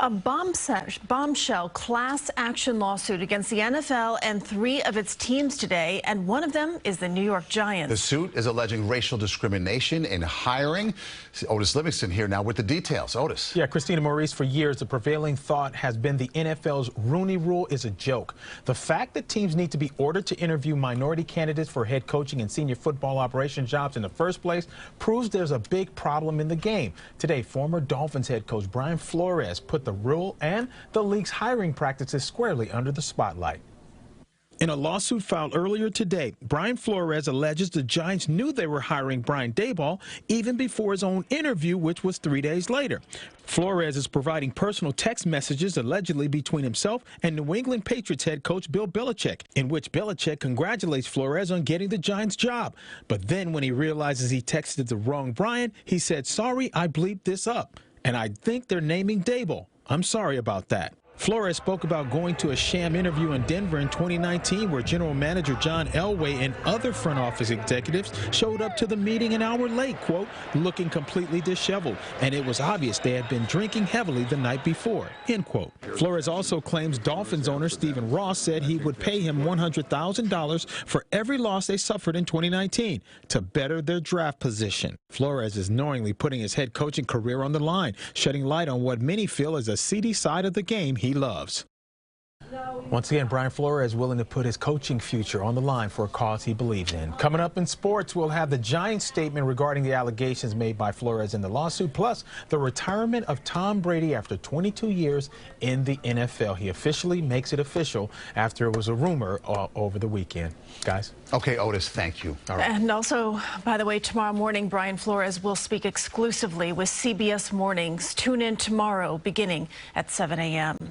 A bombshell class action lawsuit against the NFL and 3 of its teams today, and one of them is the New York Giants. The suit is alleging racial discrimination in hiring. Otis Livingston here now with the details. Otis. Yeah, Christina Maurice, for years, the prevailing thought has been the NFL's Rooney Rule is a joke. The fact that teams need to be ordered to interview minority candidates for head coaching and senior football operations jobs in the first place proves there's a big problem in the game. Today, former Dolphins head coach Brian Flores put the rule and the league's hiring practices squarely under the spotlight. In a lawsuit filed earlier today, Brian Flores alleges the Giants knew they were hiring Brian Daboll even before his own interview, which was 3 days later. Flores is providing personal text messages allegedly between himself and New England Patriots head coach Bill Belichick, in which Belichick congratulates Flores on getting the Giants job. But then when he realizes he texted the wrong Brian, he said, "Sorry, I bleeped this up, and I think they're naming Daboll. I'm sorry about that." Flores spoke about going to a sham interview in Denver in 2019 where General Manager John Elway and other front office executives showed up to the meeting an hour late, quote, looking completely disheveled, and it was obvious they had been drinking heavily the night before, end quote. Flores also claims Dolphins owner Stephen Ross said he would pay him $100,000 for every loss they suffered in 2019 to better their draft position. Flores is knowingly putting his head coaching career on the line, shedding light on what many feel is a seedy side of the game he loves. Once again, Brian Flores is willing to put his coaching future on the line for a cause he believes in. Coming up in sports, we'll have the Giants statement regarding the allegations made by Flores in the lawsuit, plus the retirement of Tom Brady after 22 years in the NFL. He officially makes it official after it was a rumor over the weekend. Guys? Okay, Otis, thank you. All right. And also, by the way, tomorrow morning, Brian Flores will speak exclusively with CBS Mornings. Tune in tomorrow beginning at 7 a.m.